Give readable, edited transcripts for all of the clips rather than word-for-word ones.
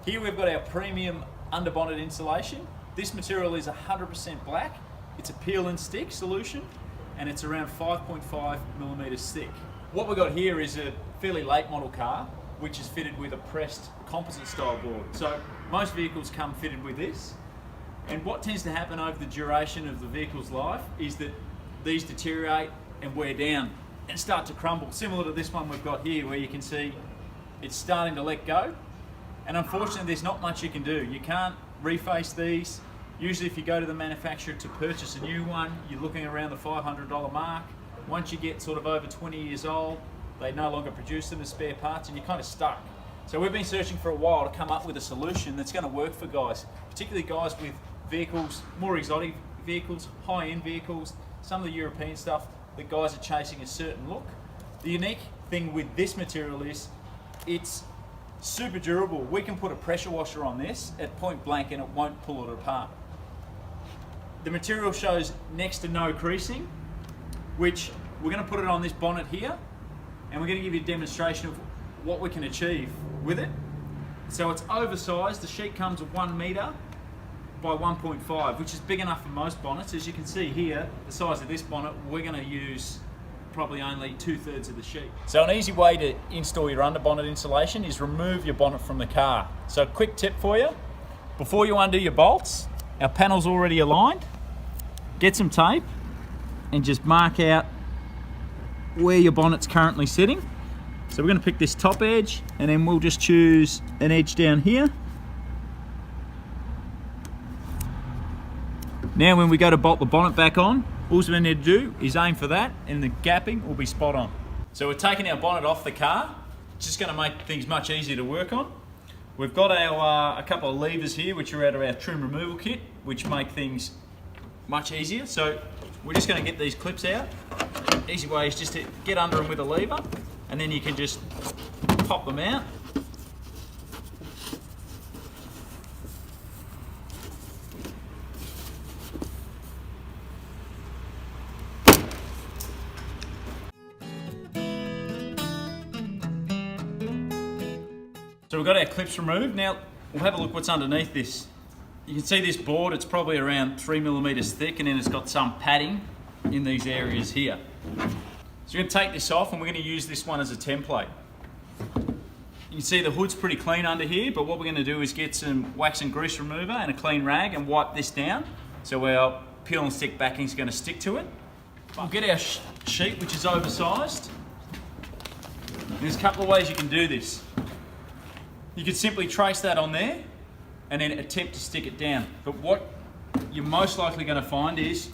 Here we've got our premium underbonnet insulation. This material is 100% black. It's a peel and stick solution and it's around 5.5 millimeters thick. What we've got here is a fairly late model car which is fitted with a pressed composite style board. So most vehicles come fitted with this, and what tends to happen over the duration of the vehicle's life is that these deteriorate and wear down and start to crumble, similar to this one we've got here where you can see it's starting to let go. And unfortunately there's not much you can do. You can't reface these. Usually if you go to the manufacturer to purchase a new one, you're looking around the $500 mark. Once you get sort of over 20 years old, they no longer produce them as spare parts and you're kind of stuck. So we've been searching for a while to come up with a solution that's going to work for guys, particularly guys with vehicles, more exotic vehicles, high-end vehicles, some of the European stuff that guys are chasing a certain look. The unique thing with this material is it's super durable. We can put a pressure washer on this at point blank and it won't pull it apart. The material shows next to no creasing, which we're going to put it on this bonnet here and we're going to give you a demonstration of what we can achieve with it. So it's oversized. The sheet comes at 1 meter by 1.5, which is big enough for most bonnets. As you can see here, the size of this bonnet, we're going to use probably only 2/3 of the sheet. So an easy way to install your underbonnet insulation is remove your bonnet from the car. So a quick tip for you, before you undo your bolts, our panel's already aligned. Get some tape and just mark out where your bonnet's currently sitting. So we're going to pick this top edge and then we'll just choose an edge down here. Now when we go to bolt the bonnet back on, all we need to do is aim for that and the gapping will be spot on. So we're taking our bonnet off the car. It's just going to make things much easier to work on. We've got our a couple of levers here which are out of our trim removal kit, which make things much easier. So we're just going to get these clips out. Easy way is just to get under them with a lever and then you can just pop them out. So we've got our clips removed. Now we'll have a look what's underneath this. You can see this board, it's probably around 3 millimeters thick and then it's got some padding in these areas here. So we're going to take this off and we're going to use this one as a template. You can see the hood's pretty clean under here, but what we're going to do is get some wax and grease remover and a clean rag and wipe this down so our peel and stick backing is going to stick to it. We'll get our sheet, which is oversized. There's a couple of ways you can do this. You could simply trace that on there and then attempt to stick it down. But what you're most likely going to find is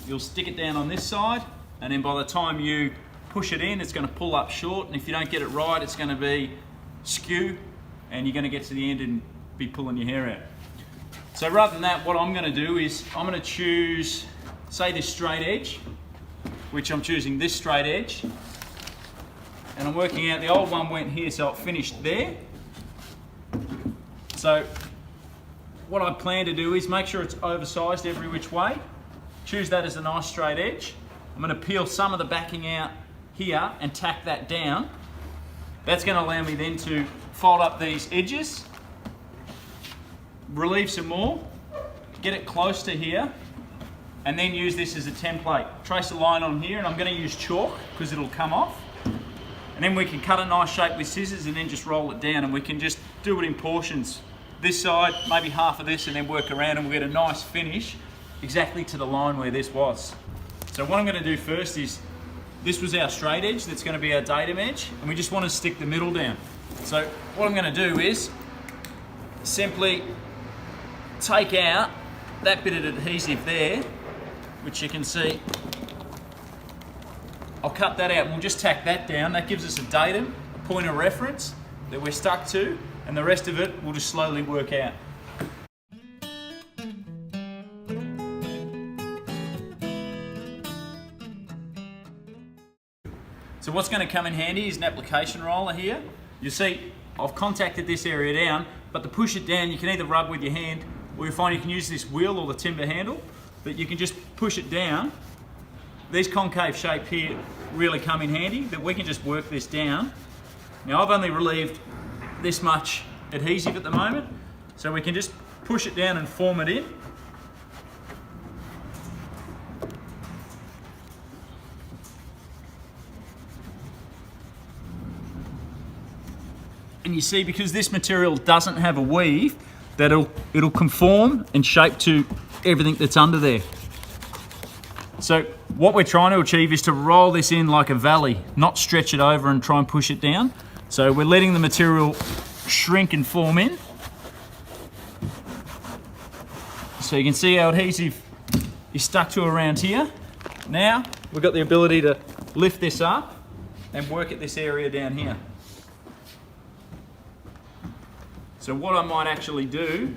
you'll stick it down on this side and then by the time you push it in, it's going to pull up short, and if you don't get it right, it's going to be skew and you're going to get to the end and be pulling your hair out. So rather than that, what I'm going to do is I'm going to choose, say, this straight edge, which I'm choosing this straight edge, and I'm working out the old one went here, so it finished there. So what I plan to do is make sure it's oversized every which way. Choose that as a nice straight edge. I'm going to peel some of the backing out here and tack that down. That's going to allow me then to fold up these edges, relieve some more, get it close to here, and then use this as a template. Trace a line on here, and I'm going to use chalk because it'll come off. And then we can cut a nice shape with scissors and then just roll it down, and we can just do it in portions. This side, maybe half of this, and then work around and we'll get a nice finish exactly to the line where this was. So what I'm going to do first is, this was our straight edge, that's going to be our datum edge, and we just want to stick the middle down. So what I'm going to do is simply take out that bit of adhesive there, which you can see. I'll cut that out and we'll just tack that down. That gives us a datum, a point of reference that we're stuck to, and the rest of it we'll just slowly work out. So what's going to come in handy is an application roller here. You see I've contacted this area down, but to push it down you can either rub with your hand or you find you can use this wheel or the timber handle, that you can just push it down. These concave shape here really come in handy, that we can just work this down. Now I've only relieved this much adhesive at the moment, So we can just push it down and form it in. And you see, because this material doesn't have a weave, that it'll conform and shape to everything that's under there. So what we're trying to achieve is to roll this in like a valley, not stretch it over and try and push it down. So we're letting the material shrink and form in. So you can see our adhesive is stuck to around here. Now we've got the ability to lift this up and work at this area down here. So what I might actually do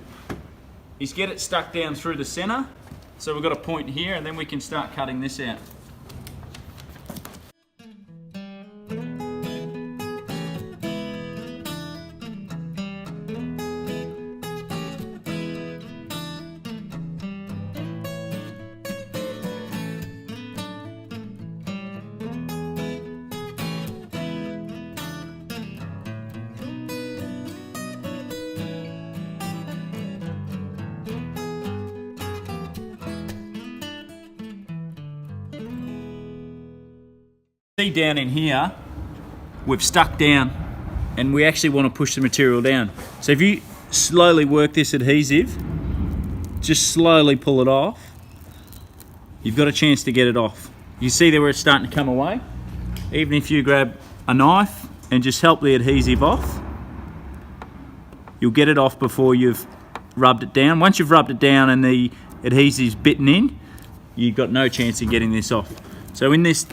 is get it stuck down through the center. So we've got a point here, and then we can start cutting this out. See down in here, we've stuck down and we actually want to push the material down. So if you slowly work this adhesive, just slowly pull it off, you've got a chance to get it off. You see there where it's starting to come away? Even if you grab a knife and just help the adhesive off, you'll get it off before you've rubbed it down. Once you've rubbed it down and the adhesive's bitten in, you've got no chance of getting this off. So in this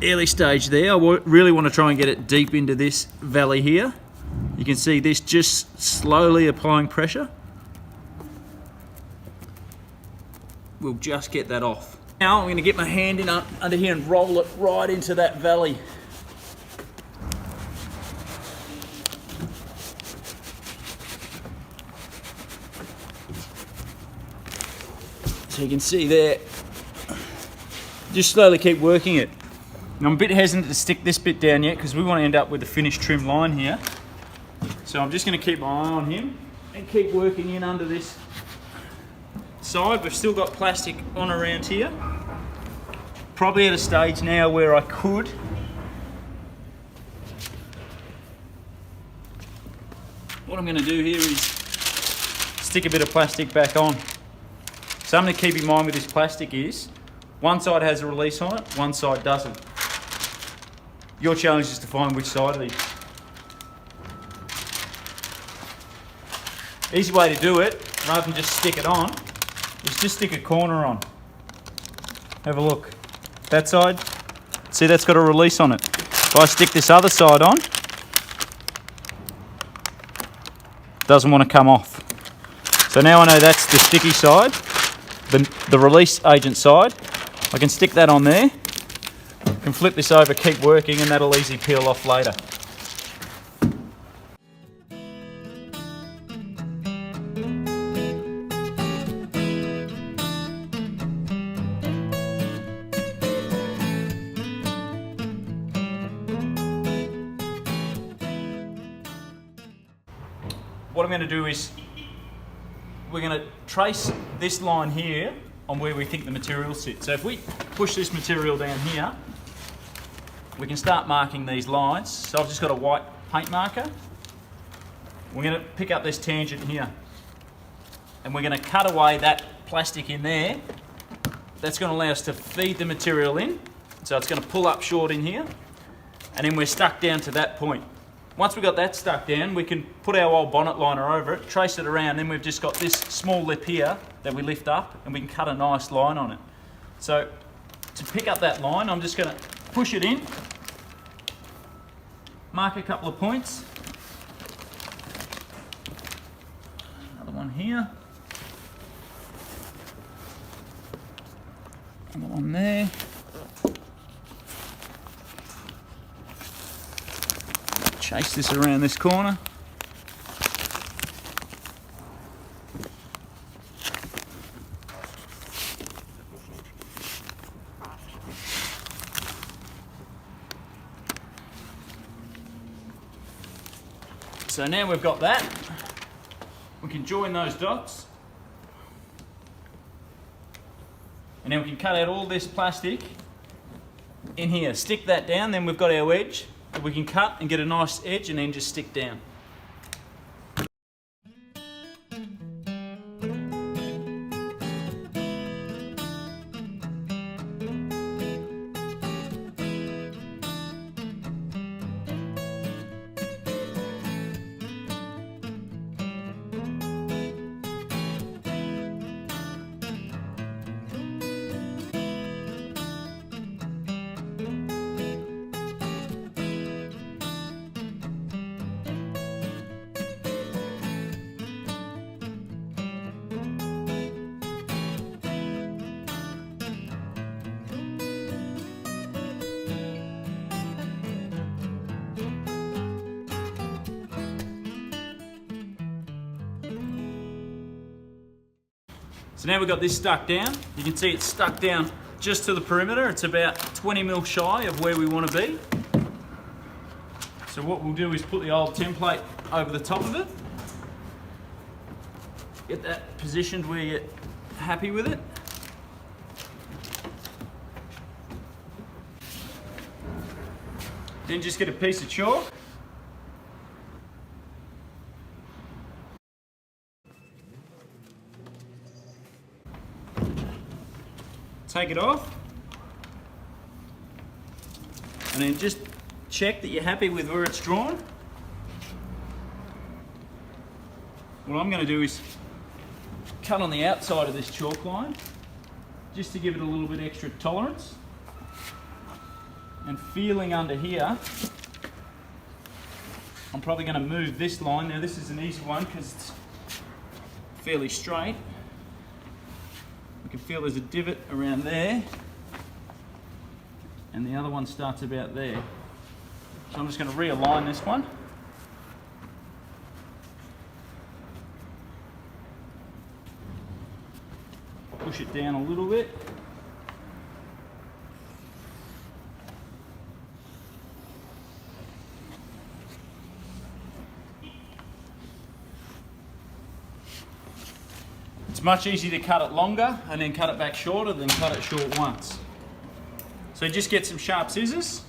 early stage there, I really want to try and get it deep into this valley here. You can see this just slowly applying pressure. We'll just get that off. Now I'm going to get my hand in under here and roll it right into that valley. So you can see there, just slowly keep working it. Now I'm a bit hesitant to stick this bit down yet because we want to end up with a finished trim line here. So I'm just going to keep my eye on him and keep working in under this side. We've still got plastic on around here. Probably at a stage now where I could what I'm going to do here is stick a bit of plastic back on. Something to keep in mind with this plastic is one side has a release on it, one side doesn't. Your challenge is to find which side it is. Easy way to do it, rather than just stick it on, is just stick a corner on. Have a look. That side, see that's got a release on it. If I stick this other side on, it doesn't want to come off. So now I know that's the sticky side, the release agent side. I can stick that on there, can flip this over, keep working, and that'll easily peel off later. What I'm going to do is we're going to trace this line here on where we think the material sits. So if we push this material down here, we can start marking these lines. So I've just got a white paint marker. We're going to pick up this tangent here and we're going to cut away that plastic in there. That's going to allow us to feed the material in. So it's going to pull up short in here, and then we're stuck down to that point. Once we've got that stuck down, we can put our old bonnet liner over it, trace it around, then we've just got this small lip here that we lift up and we can cut a nice line on it. So to pick up that line, I'm just going to push it in, mark a couple of points, another one here, another one there. Chase this around this corner. So now we've got that. We can join those dots. And then we can cut out all this plastic in here. Stick that down, then we've got our edge that we can cut and get a nice edge and then just stick down. So now we've got this stuck down. You can see it's stuck down just to the perimeter. It's about 20 mil shy of where we want to be. So what we'll do is put the old template over the top of it. Get that positioned where you're happy with it. Then just get a piece of chalk. Take it off, and then just check that you're happy with where it's drawn. What I'm going to do is cut on the outside of this chalk line, just to give it a little bit extra tolerance. And feeling under here, I'm probably going to move this line. Now this is an easy one because it's fairly straight. You can feel there's a divot around there, and the other one starts about there. So I'm just going to realign this one. Push it down a little bit. It's much easier to cut it longer and then cut it back shorter than cut it short once. So just get some sharp scissors.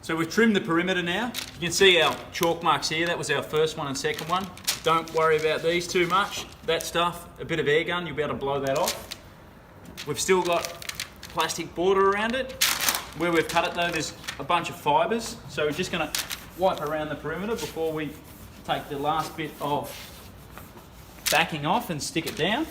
So we've trimmed the perimeter now. You can see our chalk marks here. That was our first one and second one. Don't worry about these too much. That stuff, a bit of air gun, you'll be able to blow that off. We've still got plastic border around it. Where we've cut it though, there's a bunch of fibres. So we're just gonna wipe around the perimeter before we take the last bit of backing off and stick it down.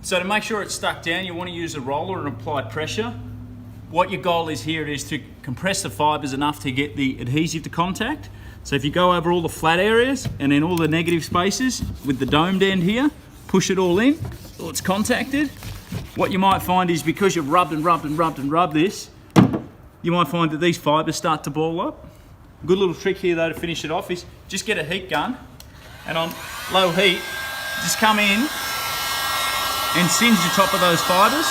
So to make sure it's stuck down, you want to use a roller and apply pressure. What your goal is here is to compress the fibres enough to get the adhesive to contact. So if you go over all the flat areas and then all the negative spaces with the domed end here, push it all in till it's contacted. What you might find is because you've rubbed and rubbed and rubbed and rubbed this, you might find that these fibres start to ball up. A good little trick here though to finish it off is just get a heat gun and on low heat, just come in and singe the top of those fibres.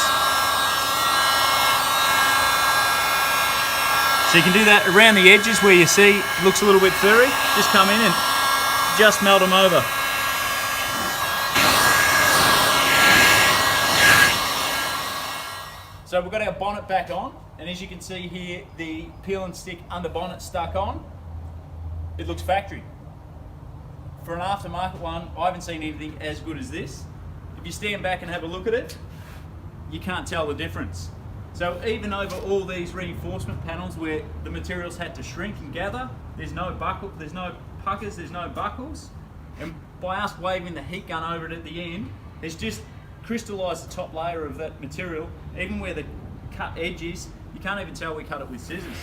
So you can do that around the edges where you see it looks a little bit furry. Just come in and just melt them over. So we've got our bonnet back on, and as you can see here, the peel and stick under bonnet stuck on. It looks factory. For an aftermarket one, I haven't seen anything as good as this. If you stand back and have a look at it, you can't tell the difference. So So even over all these reinforcement panels where the materials had to shrink and gather, there's no buckle, there's no puckers, there's no buckles. And by us waving the heat gun over it at the end, it's just crystallised the top layer of that material. Even where the cut edge is, you can't even tell we cut it with scissors.